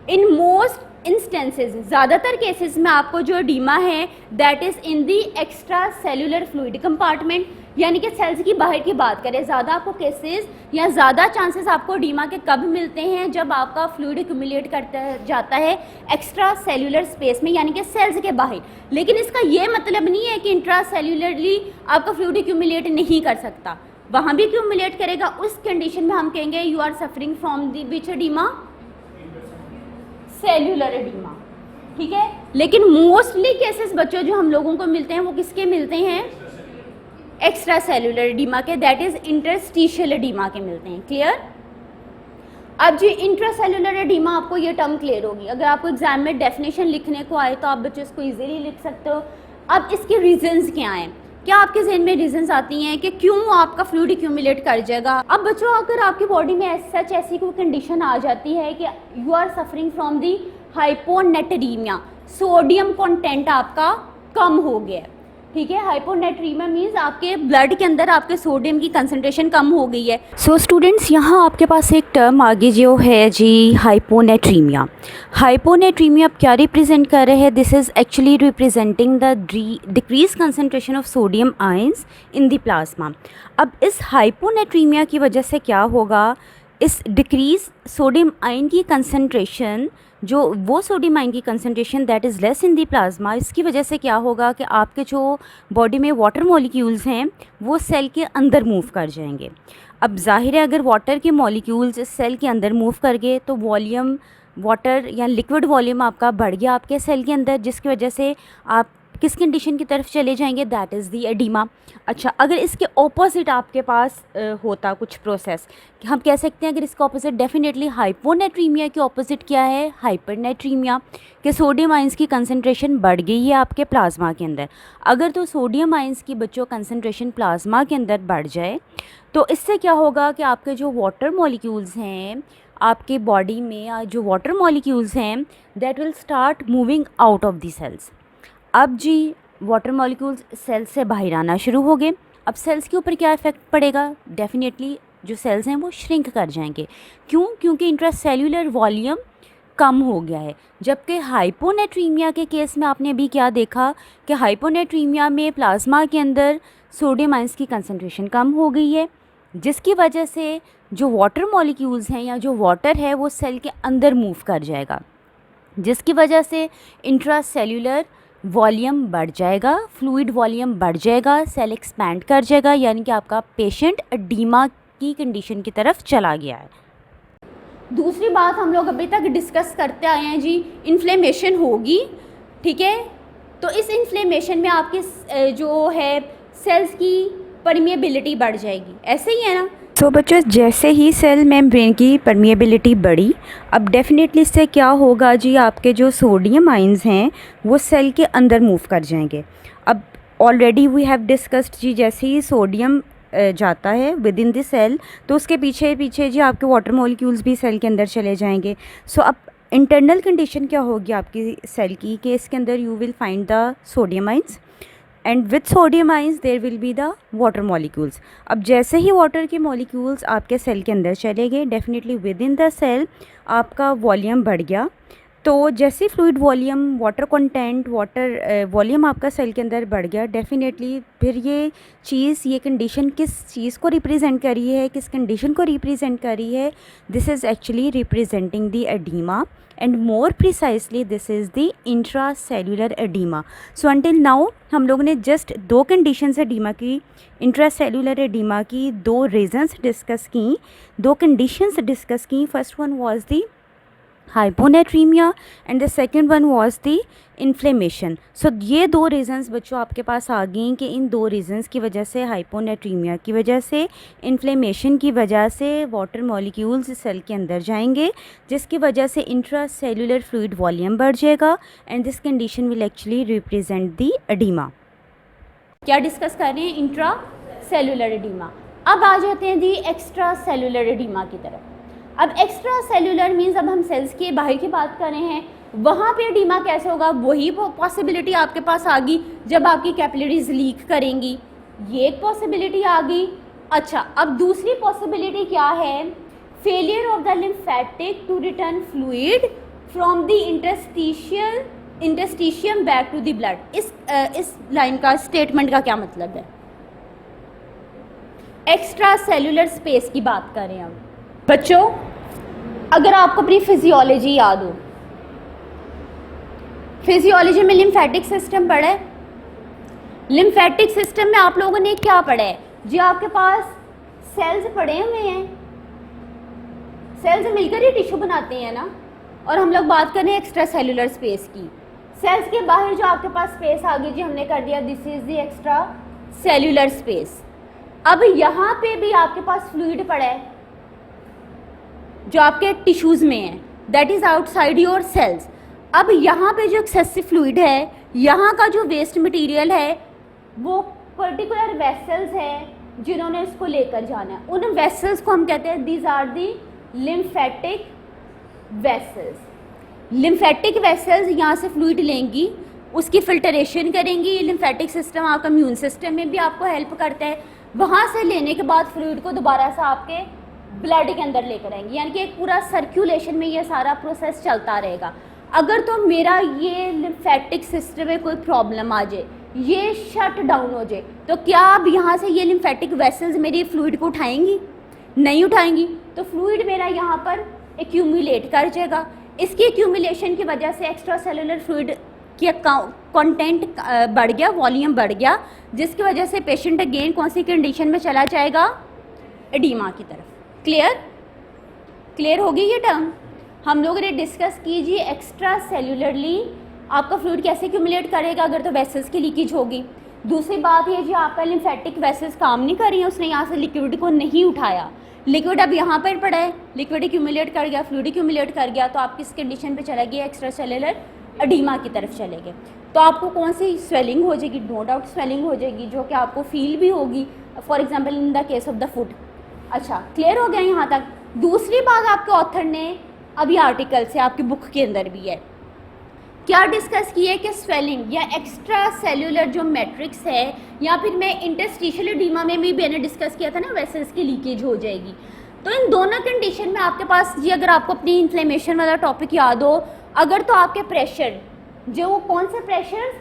इन मोस्ट इंस्टेंसेस, ज़्यादातर केसेस में आपको जो एडिमा है that is in the extra cellular fluid compartment, यानी कि सेल्स की बाहर की बात करें, ज़्यादा आपको केसेस या ज़्यादा चांसेस आपको एडिमा के कब मिलते हैं, जब आपका फ्लूइड एक्यूमुलेट करता जाता है एक्स्ट्रा सेलुलर स्पेस में, यानी कि सेल्स के बाहर। लेकिन इसका ये मतलब नहीं है कि इंट्रा सेलुलरली आपका फ्लूइड एक्यूमुलेट नहीं कर सकता, वहाँ भी एक्यूमुलेट करेगा। उस कंडीशन में हम कहेंगे you are suffering from the which oedema, cellular oedema, ठीक है। लेकिन मोस्टली केसेस बच्चों जो हम लोगों को मिलते हैं वो किसके मिलते हैं, एक्स्ट्रा सेलुलर एडिमा के, दैट इज इंटरस्टिशियल एडिमा के मिलते हैं। क्लियर। अब जी इंट्रासेलुलर एडीमा, आपको ये टर्म क्लियर होगी। अगर आपको एग्जाम में डेफिनेशन लिखने को आए तो आप बच्चों इसको इजीली लिख सकते हो। अब इसके रीजंस क्या हैं? क्या आपके जहन में रीजंस आती हैं कि क्यों आपका फ्लूइड एक्यूमुलेट कर जाएगा? अब बच्चों, अगर आपकी बॉडी में सच ऐसी कोई कंडीशन आ जाती है कि you are suffering from the hyponatraemia, sodium content आपका कम हो गया है, ठीक है। हाइपोनेट्रीमिया मीन्स आपके ब्लड के अंदर आपके सोडियम की कंसंट्रेशन कम हो गई है। सो स्टूडेंट्स, यहाँ आपके पास एक टर्म आगे जो है जी हाइपोनेट्रीमिया। हाइपोनेट्रीमिया अब क्या रिप्रेजेंट कर रहे हैं? This is actually representing the decrease concentration of sodium ions in the plasma. अब इस हाइपोनेट्रीमिया की वजह से क्या होगा? इस डिक्रीज सोडियम आयन की कंसंट्रेशन, जो वो सोडियम आयन की concentration that is less in the plasma, इसकी वजह से क्या होगा कि आपके जो बॉडी में वाटर मॉलिक्यूल्स हैं वो सेल के अंदर मूव कर जाएंगे। अब जाहिर है, अगर वाटर के मॉलिक्यूल्स सेल के अंदर मूव कर गए तो वॉल्यूम, वाटर या लिक्विड वॉल्यूम आपका बढ़ गया आपके सेल के अंदर, जिसकी वजह से आप किस कंडीशन की तरफ चले जाएंगे? That is the oedema. अच्छा, अगर इसके ऑपोजिट आपके पास होता कुछ प्रोसेस, हम कह सकते हैं अगर इसका ऑपोजिट, डेफिनेटली हाइपोनेट्रीमिया के ऑपोजिट क्या है? हाइपरनेट्रीमिया, कि सोडियम आयंस की कंसंट्रेशन बढ़ गई है आपके प्लाज्मा के अंदर। अगर तो सोडियम आयंस की बच्चों कंसंट्रेशन प्लाज्मा के अंदर बढ़ जाए तो इससे क्या होगा कि आपके जो वाटर मॉलिक्यूल्स हैं आपके बॉडी में, जो वाटर मॉलिक्यूल्स हैं that will start moving out of the cells. अब जी वाटर मॉलिक्यूल्स सेल से बाहर आना शुरू हो गए। अब सेल्स के ऊपर क्या इफ़ेक्ट पड़ेगा? डेफिनेटली जो सेल्स हैं वो श्रिंक कर जाएंगे। क्यों? क्योंकि इंट्रासेल्यूलर वॉल्यूम कम हो गया है। जबकि हाइपोनेट्रीमिया के केस में आपने अभी क्या देखा कि हाइपोनेट्रीमिया में प्लाज्मा के अंदर सोडियम आयंस की कंसंट्रेशन कम हो गई है, जिसकी वजह से जो वाटर मॉलिक्यूल्स हैं या जो वाटर है वो सेल के अंदर मूव कर जाएगा, जिसकी वजह से इंट्रासेल्यूलर वॉल्यूम बढ़ जाएगा, फ्लूइड वॉल्यूम बढ़ जाएगा, सेल एक्सपैंड कर जाएगा, यानी कि आपका पेशेंट एडीमा की कंडीशन की तरफ चला गया है। दूसरी बात हम लोग अभी तक डिस्कस करते आए हैं जी, इन्फ्लेमेशन होगी, ठीक है। तो इस इन्फ्लेमेशन में आपके जो है सेल्स की परमिएबिलिटी बढ़ जाएगी, ऐसे ही है ना। तो बच्चों, जैसे ही सेल मेम्ब्रेन की परमिएबिलिटी बढ़ी, अब डेफिनेटली इससे क्या होगा जी, आपके जो सोडियम आयंस हैं वो सेल के अंदर मूव कर जाएंगे। अब ऑलरेडी वी हैव डिस्कस्ड जी, जैसे ही सोडियम जाता है विद इन द सेल तो उसके पीछे पीछे जी आपके वाटर मॉलिक्यूल्स भी सेल के अंदर चले जाएंगे। सो अब इंटरनल कंडीशन क्या होगी आपकी सेल की कि इसके अंदर you will find the sodium ions and with sodium ions there will be the water molecules. अब जैसे ही वाटर के मॉलिक्यूल्स आपके सेल के अंदर चले गए, definitely within the cell आपका वॉल्यूम बढ़ गया। तो जैसे fluid volume, water content, water volume आपका सेल के अंदर बढ़ गया, डेफिनेटली फिर ये कंडीशन किस चीज़ को रिप्रेजेंट कर रही है, किस कंडीशन को रिप्रेजेंट कर रही है? This is actually representing the oedema and more precisely this is the intracellular oedema. So until now हम लोगों ने जस्ट दो कंडीशंस एडीमा की, इंट्रासेल्यूलर एडीमा की दो रीजंस डिस्कस की, दो कंडीशंस डिस्कस की। First one was the hyponatraemia and the second one was the inflammation. So ये दो रीज़न्स बच्चों आपके पास आ गई कि इन दो रीज़न्स की वजह से, हाइपोनेट्रीमिया की वजह से, इन्फ्लेमेशन की वजह से वाटर मॉलिक्यूल्स सेल के अंदर जाएंगे, जिसकी वजह से इंट्रासेल्यूलर फ्लूइड वॉल्यूम बढ़ जाएगा and this condition will actually represent the oedema. क्या डिस्कस कर रहे हैं? Intracellular oedema. अब आ जाते हैं दी एक्स्ट्रा सेल्यूलर एडीमा की तरफ। अब एक्स्ट्रा सेल्यूलर मीन्स अब हम सेल्स के बाहर की बात कर रहे हैं, वहाँ पे एडीमा कैसे होगा? वही पॉसिबिलिटी आपके पास आ गई जब आपकी कैपिलरीज लीक करेंगी, ये एक पॉसिबिलिटी आ गई। अच्छा, अब दूसरी पॉसिबिलिटी क्या है? Failure of the lymphatic to return fluid from the interstitium back to the blood. इस लाइन का, स्टेटमेंट का क्या मतलब है? एक्स्ट्रा सेल्यूलर स्पेस की बात करें हम बच्चों। अगर आपको अपनी फिजियोलॉजी याद हो, फिजियोलॉजी में लिम्फेटिक सिस्टम पढ़ा है। लिम्फेटिक सिस्टम में आप लोगों ने क्या पढ़ा है जी? आपके पास सेल्स पड़े हुए हैं, सेल्स मिलकर ही टिश्यू बनाते हैं ना। और हम लोग बात करें एक्स्ट्रा सेल्यूलर स्पेस की। सेल्स के बाहर जो आपके पास स्पेस आ गई जी, हमने कर दिया this is the extra cellular space. अब यहाँ पे भी आपके पास फ्लूइड पड़ा है, जो आपके टिश्यूज़ में है, that is outside your cells. अब यहाँ पे जो एक्सेसिव फ्लूइड है, यहाँ का जो वेस्ट मटेरियल है, वो पर्टिकुलर वेसल्स है जिन्होंने इसको लेकर जाना है। उन वेसल्स को हम कहते हैं these are the lymphatic vessels. Lymphatic vessels यहाँ से फ्लूइड लेंगी, उसकी फिल्टरेशन करेंगी। लिम्फेटिक सिस्टम आपका इम्यून सिस्टम में भी आपको हेल्प करता है। वहाँ से लेने के बाद फ्लूइड को दोबारा से आपके ब्लड के अंदर लेकर आएंगे, यानी कि एक पूरा सर्कुलेशन में ये सारा प्रोसेस चलता रहेगा। अगर तो मेरा ये लिम्फेटिक सिस्टम में कोई प्रॉब्लम आ जाए, ये शट डाउन हो जाए, तो क्या अब यहाँ से ये लिम्फेटिक वेसल्स मेरी फ्लूइड को उठाएंगी? नहीं उठाएंगी। तो फ्लूइड मेरा यहाँ पर एक्यूमुलेट कर जाएगा। इसकी एक्यूमुलेशन की वजह से एक्स्ट्रा सेलुलर फ्लूइड की कंटेंट बढ़ गया, वॉल्यूम बढ़ गया, जिसकी वजह से पेशेंट अगेन कौन सी कंडीशन में चला जाएगा? एडीमा की तरफ। क्लियर होगी ये टर्म? हम लोगों ने डिस्कस कीजिए एक्स्ट्रा सेलुलरली आपका फ्लूइड कैसे एक्यूमुलेट करेगा अगर तो वेसल्स की लीकेज होगी। दूसरी बात ये जी आपका लिम्फेटिक वेसल्स काम नहीं कर रही है, उसने यहाँ से लिक्विड को नहीं उठाया, लिक्विड अब यहाँ पर पड़ा है, लिक्विड एक्यूमुलेट कर गया, फ्लूइड एक्यूमुलेट कर गया, तो आप किस कंडीशन पे चला गया? एक्स्ट्रा सेलुलर एडीमा की तरफ चले गए। तो आपको कौन सी स्वेलिंग हो जाएगी? नो डाउट स्वेलिंग हो जाएगी, जो कि आपको फील भी होगी, for example in the case of the foot. अच्छा, क्लियर हो गया यहाँ तक? दूसरी बात आपके ऑथर ने अभी आर्टिकल से आपकी बुक के अंदर भी है क्या डिस्कस किया है कि स्वेलिंग या एक्स्ट्रा सेलुलर जो मैट्रिक्स है, या फिर मैं इंटरस्टिशियल एडीमा में भी मैंने डिस्कस किया था ना, वेसल्स की लीकेज हो जाएगी। तो इन दोनों कंडीशन में आपके पास जी, अगर आपको अपनी इन्फ्लेमेशन वाला टॉपिक याद हो, अगर तो आपके प्रेशर जो कौन से pressure?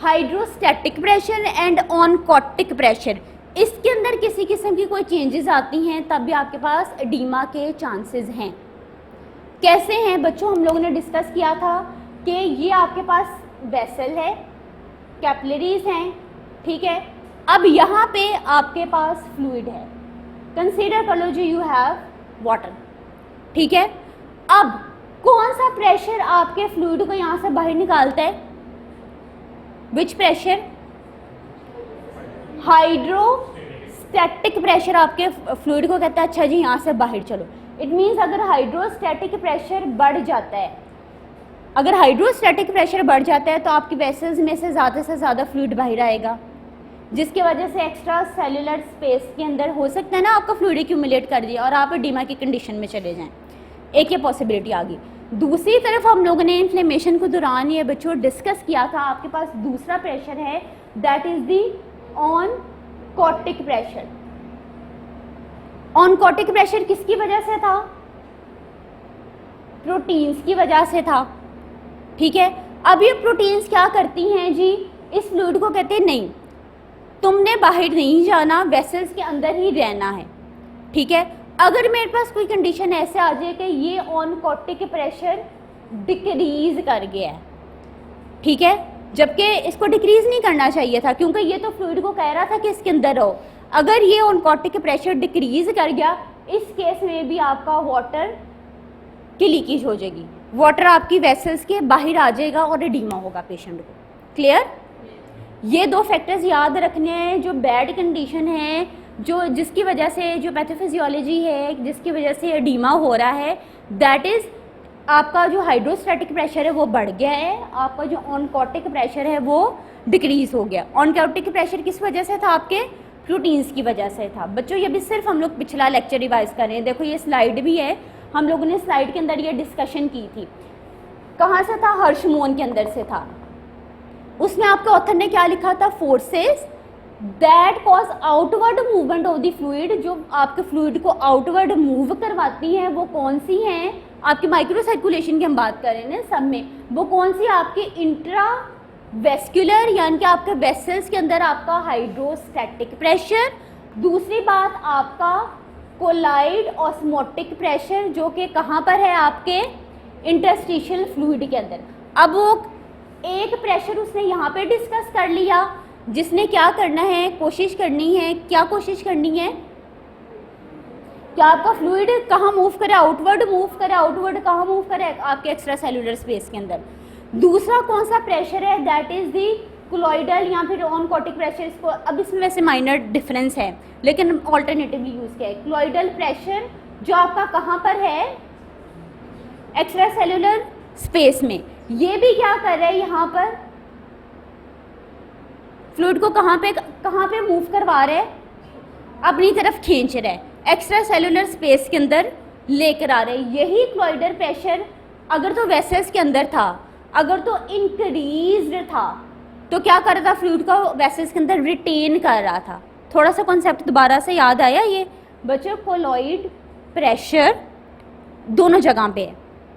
Hydrostatic pressure and oncotic pressure, इसके अंदर किसी किस्म की कोई चेंजेस आती हैं तब भी आपके पास एडीमा के चांसेस हैं। कैसे हैं बच्चों? हम लोगों ने डिस्कस किया था कि ये आपके पास वेसल है, कैपिलरीज हैं, ठीक है। अब यहाँ पे आपके पास फ्लूइड है, कंसीडर कर लो जो यू हैव वाटर, ठीक है। अब कौन सा प्रेशर आपके फ्लूइड को यहाँ से बाहर निकालता है? विच प्रेशर? हाइड्रोस्टैटिक प्रेशर आपके फ्लूइड को कहता है अच्छा जी यहाँ से बाहर चलो। इट मीन्स अगर हाइड्रोस्टैटिक प्रेशर बढ़ जाता है, अगर हाइड्रोस्टैटिक प्रेशर बढ़ जाता है तो आपकी वेसल्स में से ज़्यादा फ्लूइड बाहर आएगा, जिसकी वजह से एक्स्ट्रा सेलुलर स्पेस के अंदर हो सकता है ना आपका फ्लूइड एक्यूमुलेट कर दिया और आप एडीमा की कंडीशन में चले जाएं। एक ये पॉसिबिलिटी आ गई। दूसरी तरफ हम लोगों ने इन्फ्लेमेशन के दौरान ये बच्चों डिस्कस किया था, आपके पास दूसरा प्रेशर है, that is the oncotic pressure. Oncotic pressure किसकी वजह से था? प्रोटीन्स की वजह से था, ठीक है। अब ये प्रोटीन्स क्या करती हैं जी? इस फ्लूइड को कहते हैं नहीं, तुमने बाहर नहीं जाना, वेसल्स के अंदर ही रहना है, ठीक है। अगर मेरे पास कोई कंडीशन ऐसे आ जाए कि ये ऑनकोटिक प्रेशर डिक्रीज कर गया है, ठीक है, जबकि इसको डिक्रीज नहीं करना चाहिए था क्योंकि ये तो फ्लूइड को कह रहा था कि इसके अंदर रहो। अगर ये ऑनकोटिक प्रेशर डिक्रीज कर गया, इस केस में भी आपका वाटर की लीकेज हो जाएगी, वाटर आपकी वेसल्स के बाहर आ जाएगा और एडीमा होगा पेशेंट को। क्लियर? ये दो फैक्टर्स याद रखने हैं जो बैड कंडीशन है, जो जिसकी वजह से जो पैथोफिजियोलॉजी है, जिसकी वजह से एडीमा हो रहा है, दैट इज़ आपका जो हाइड्रोस्टैटिक प्रेशर है वो बढ़ गया है, आपका जो ऑनकोटिक प्रेशर है वो डिक्रीज हो गया। ऑनकोटिक प्रेशर किस वजह से था? आपके प्रोटीन्स की वजह से था। बच्चों ये भी सिर्फ हम लोग पिछला लेक्चर रिवाइज कर रहे हैं। देखो ये स्लाइड भी है, हम लोगों ने स्लाइड के अंदर ये डिस्कशन की थी। कहाँ से था? हर्षमोन के अंदर से था। उसमें आपके ऑथर ने क्या लिखा था? Forces that cause outward movement of the fluid, जो आपके फ्लूइड को आउटवर्ड मूव करवाती हैं वो कौन सी हैं? आपकी माइक्रो सर्कुलेशन की हम बात कर रहे हैं ना सब में, वो कौन सी? आपकी इंट्रा वेस्कुलर, यानी कि आपके वेसल्स के अंदर आपका हाइड्रोस्टैटिक प्रेशर। दूसरी बात आपका कोलाइड ऑस्मोटिक प्रेशर, जो कि कहाँ पर है? आपके इंटरस्टिशियल फ्लूइड के अंदर। अब वो एक प्रेशर उसने यहाँ पे डिस्कस कर लिया, जिसने क्या करना है? कोशिश करनी है, क्या कोशिश करनी है? क्या आपका फ्लूइड कहाँ मूव करे? आउटवर्ड मूव करे। आउटवर्ड कहाँ मूव करे? आपके एक्स्ट्रा सेलुलर स्पेस के अंदर। दूसरा कौन सा प्रेशर है? दैट इज दी कोलॉइडल या फिर ऑनकोटिक प्रेशर। इसको अब इसमें वैसे माइनर डिफरेंस है लेकिन ऑल्टरनेटिवली यूज किया है। कोलॉइडल प्रेशर जो आपका कहाँ पर है? एक्स्ट्रा सेलुलर स्पेस में। ये भी क्या कर रहा है, यहाँ पर फ्लूइड को कहाँ पे मूव करवा रहा है, अपनी तरफ खींच रहा है, एक्स्ट्रा सेलुलर स्पेस के अंदर लेकर आ रहे हैं। यही क्लोइडल प्रेशर अगर तो वेसल्स के अंदर था, अगर तो इंक्रीज्ड था, तो क्या कर रहा था, फ्लूइड को वेसल्स के अंदर रिटेन कर रहा था। थोड़ा सा कॉन्सेप्ट दोबारा से याद आया ये बच्चों? कोलॉइड प्रेशर दोनों जगह पे है,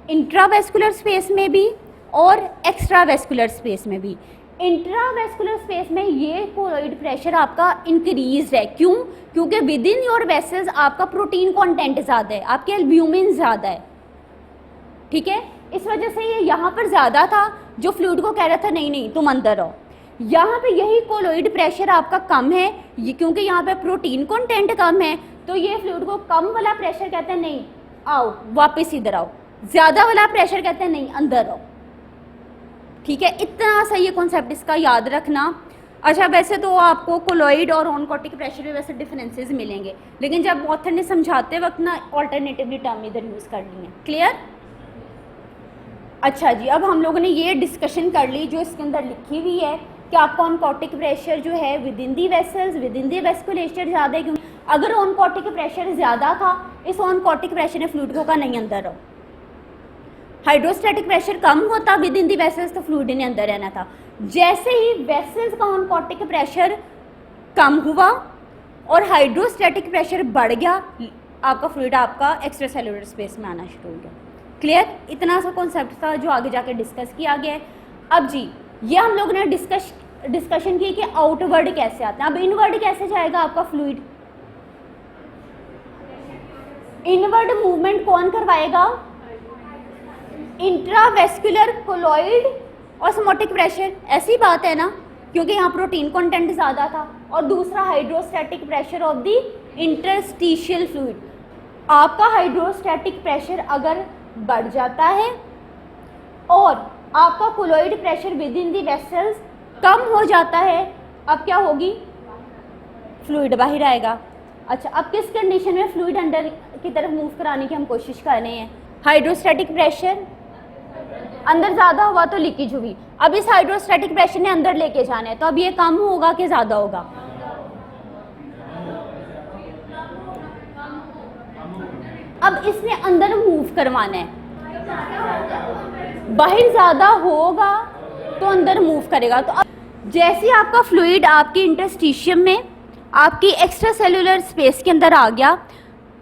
इंट्रावेस्कुलर स्पेस में भी और एक्स्ट्रावेस्कुलर स्पेस में भी। इंट्रावेस्कुलर स्पेस में ये कोलॉइड प्रेशर आपका इंक्रीज है। क्यों? क्योंकि विद इन योर वेसल्स आपका प्रोटीन कंटेंट ज़्यादा है, आपके एल्ब्यूमिन ज़्यादा है, ठीक है। इस वजह से ये यहाँ पर ज़्यादा था, जो फ्लूइड को कह रहा था नहीं नहीं तुम अंदर आओ। यहाँ पे यही कोलॉइड प्रेशर आपका कम है, ये क्योंकि यहाँ पे प्रोटीन कंटेंट कम है, तो ये फ्लूइड को कम वाला प्रेशर कहते हैं नहीं आओ वापस इधर आओ, ज़्यादा वाला प्रेशर कहते हैं नहीं अंदर आओ, ठीक है। इतना सा ये कॉन्सेप्ट इसका याद रखना। अच्छा, वैसे तो आपको कोलॉइड और ऑनकोटिक प्रेशर में वैसे डिफरेंसेस मिलेंगे, लेकिन जब ऑथर ने समझाते वक्त ना ऑल्टरनेटिवली टर्म इधर यूज़ कर ली है। क्लियर? अच्छा जी, अब हम लोगों ने ये डिस्कशन कर ली जो इसके अंदर लिखी हुई है कि आपका ऑनकोटिक प्रेशर जो है within the vessels, within the vasculature ज़्यादा है। क्योंकि अगर ऑनकोटिक प्रेशर ज़्यादा था, इस ऑनकोटिक प्रेशर ने फ्लूइड को कहा नहीं अंदर रहो। हाइड्रोस्टैटिक प्रेशर कम होता विद इन दी वेसल्स तो फ्लूइड ने अंदर रहना था। जैसे ही वेसल्स का ऑनकोटिक प्रेशर कम हुआ और हाइड्रोस्टैटिक प्रेशर बढ़ गया, आपका फ्लूइड आपका एक्स्ट्रा सेलुलर स्पेस में आना शुरू हो गया। क्लियर? इतना सा कॉन्सेप्ट था जो आगे जाके डिस्कस किया गया है। अब जी ये हम लोगों ने डिस्कशन की कि आउटवर्ड कैसे आता है। अब इनवर्ड कैसे जाएगा आपका फ्लूइड? इनवर्ड मूवमेंट कौन करवाएगा? Intravascular colloid osmotic pressure. ऐसी बात है ना, क्योंकि यहाँ प्रोटीन कंटेंट ज़्यादा था। और दूसरा hydrostatic pressure of the interstitial fluid. आपका हाइड्रोस्टैटिक प्रेशर अगर बढ़ जाता है और आपका colloid pressure within the vessels कम हो जाता है, अब क्या होगी? फ्लूइड बाहर आएगा। अच्छा, अब किस कंडीशन में फ्लूइड अंदर की तरफ मूव कराने की हम कोशिश कर रहे हैं? हाइड्रोस्टैटिक प्रेशर अंदर ज़्यादा हुआ तो लीकेज हुई। अब इस हाइड्रोस्टैटिक प्रेशर ने अंदर लेके जाना है, तो अब ये कम होगा कि ज़्यादा होगा? अब इसने अंदर मूव करवाना है, बाहर ज़्यादा होगा तो अंदर मूव करेगा। तो अब जैसे आपका फ्लूइड आपके इंटरस्टिशियम में आपकी एक्स्ट्रा सेलुलर स्पेस के अंदर आ गया,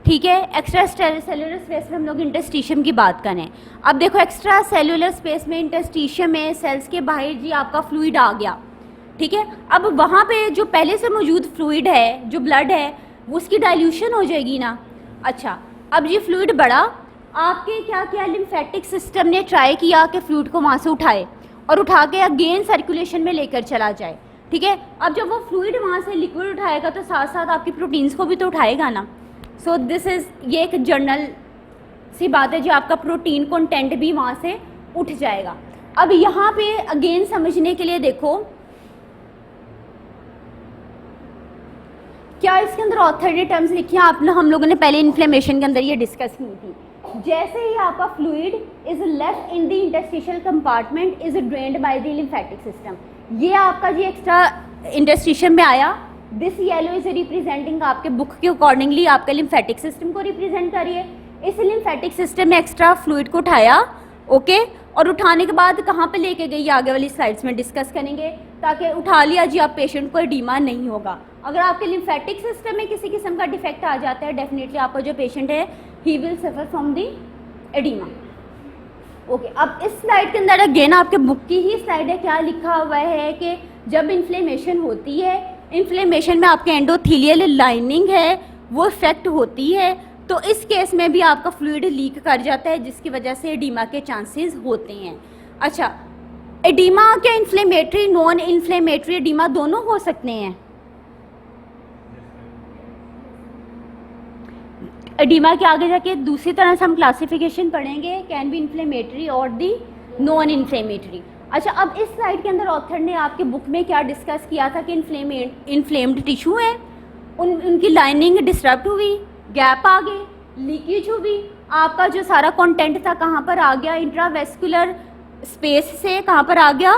ठीक है। एक्स्ट्रा सेलुलर स्पेस में हम लोग इंटरस्टिशियम की बात करें। अब देखो एक्स्ट्रा सेलुलर स्पेस में इंटरस्टिशियम में सेल्स के बाहर जी आपका फ्लूइड आ गया, ठीक है। अब वहाँ पे जो पहले से मौजूद फ्लूइड है, जो ब्लड है, वो उसकी डाइल्यूशन हो जाएगी ना। अच्छा, अब ये फ्लूइड बढ़ा, आपके क्या किया लिम्फेटिक सिस्टम ने ट्राई किया कि फ्लूइड को वहाँ से उठाए और उठा के अगेन सर्कुलेशन में लेकर चला जाए, ठीक है। अब जब वो फ्लूइड वहाँ से लिक्विड उठाएगा तो साथ साथ आपकी प्रोटीन्स को भी तो उठाएगा ना। सो दिस इज़ ये एक जनरल सी बात है, जो आपका प्रोटीन कंटेंट भी वहाँ से उठ जाएगा। अब यहाँ पे अगेन समझने के लिए देखो क्या इसके अंदर ऑथर ने टर्म्स लिखी हैं। हम लोगों ने पहले इन्फ्लेमेशन के अंदर ये डिस्कस की थी। जैसे ही आपका fluid is left in the interstitial compartment is drained by the lymphatic system. ये आपका जी एक्स्ट्रा इंटरस्टिशियम में आया। दिस येलो इज रिप्रेजेंटिंग आपके बुक के अकॉर्डिंगली आपके लिम्फेटिक सिस्टम को रिप्रेजेंट करिए। इस लिम्फेटिक सिस्टम में एक्स्ट्रा फ्लूइड को उठाया, ओके, और उठाने के बाद कहाँ पे लेके गई आगे वाली स्लाइड्स में डिस्कस करेंगे, ताकि उठा लिया जी आप पेशेंट को एडीमा नहीं होगा। अगर आपके लिम्फेटिक सिस्टम में किसी किस्म का डिफेक्ट आ जाता है, डेफिनेटली आपका जो पेशेंट है he will suffer from the oedema. Okay, अब इस स्लाइड के अंदर अगेन आपके बुक की ही स्लाइड है, क्या लिखा हुआ है कि जब इन्फ्लेमेशन होती है, इन्फ्लेमेशन में आपके एंडोथीलियल लाइनिंग है वो इफेक्ट होती है, तो इस केस में भी आपका फ्लूइड लीक कर जाता है, जिसकी वजह से एडीमा के चांसेस होते हैं। अच्छा, एडीमा क्या इन्फ्लेमेटरी नॉन इन्फ्लेमेटरी एडीमा दोनों हो सकते हैं? एडीमा के आगे जाके दूसरी तरह से हम क्लासिफिकेशन पढ़ेंगे, कैन बी इन्फ्लेमेटरी और दी नॉन इन्फ्लेमेटरी। अच्छा, अब इस स्लाइड के अंदर ऑथर ने आपके बुक में क्या डिस्कस किया था कि इन्फ्लेम्ड टिश्यू है, उनकी लाइनिंग डिस्टर्ब हुई, गैप आ गए, लीकेज हुई, आपका जो सारा कंटेंट था कहाँ पर आ गया, इंट्रावेस्कुलर स्पेस से कहाँ पर आ गया,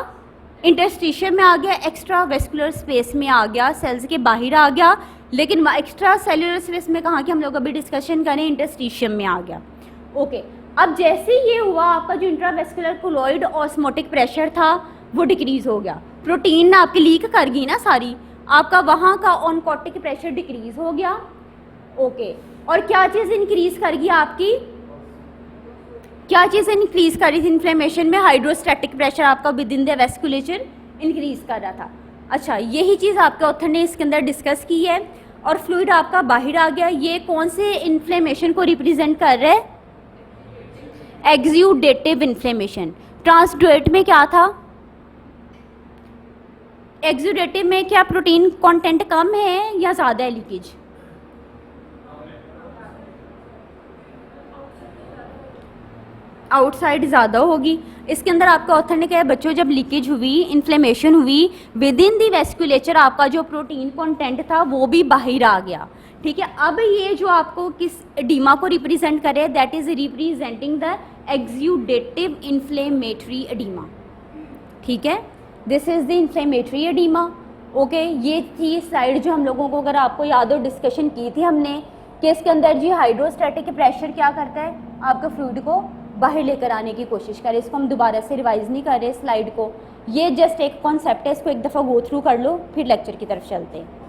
इंटरस्टिशियम में आ गया, एक्स्ट्रा वेस्कुलर स्पेस में आ गया, सेल्स के बाहर आ गया, लेकिन एक्स्ट्रा सेलुलर स्पेस में कहाँ की हम लोग अभी डिस्कशन करें, इंटरस्टिशियम में आ गया। ओके, अब जैसे ये हुआ आपका जो इंट्रावेस्कुलर कोलॉइड ऑस्मोटिक प्रेशर था वो डिक्रीज़ हो गया, प्रोटीन ना आपकी लीक कर गई ना सारी, आपका वहाँ का ऑनकोटिक प्रेशर डिक्रीज़ हो गया। ओके, और क्या चीज़ इंक्रीज़ कर गई आपकी, क्या चीज़ इंक्रीज़ कर रही थी इन्फ्लेमेशन में, हाइड्रोस्टैटिक प्रेशर आपका विद इन द वेस्कुलेचर इंक्रीज़ कर रहा था। अच्छा, यही चीज़ आपके ऑथर ने इसके अंदर डिस्कस की है। और फ्लूइड आपका बाहर आ गया, ये कौन से इन्फ्लेमेशन को रिप्रेजेंट कर रहा है, एक्सुडेटिव इन्फ्लेमेशन। ट्रांसडुएट में क्या था, एक्सुडेटिव में क्या प्रोटीन कंटेंट कम है या ज़्यादा है लीकेज, आउटसाइड ज़्यादा होगी। इसके अंदर आपका ऑथर ने कहा बच्चों जब लीकेज हुई, इन्फ्लेमेशन हुई, विद इन दी वेस्कुलेचर आपका जो प्रोटीन कंटेंट था वो भी बाहर आ गया। ठीक है, अब ये जो आपको किस एडीमा को रिप्रेजेंट करे, that is representing the exudative inflammatory oedema. ठीक है, this is the inflammatory oedema. Okay, ये थी स्लाइड जो हम लोगों को, अगर आपको याद हो, डिस्कशन की थी हमने कि इसके अंदर जी हाइड्रोस्टैटिक प्रेशर क्या करता है, आपका फ्लूइड को बाहर लेकर आने की कोशिश करें। इसको हम दोबारा से रिवाइज नहीं कर रहे स्लाइड को, ये जस्ट एक कॉन्सेप्ट है, इसको एक दफ़ा गो थ्रू कर लो, फिर लेक्चर की तरफ चलते हैं।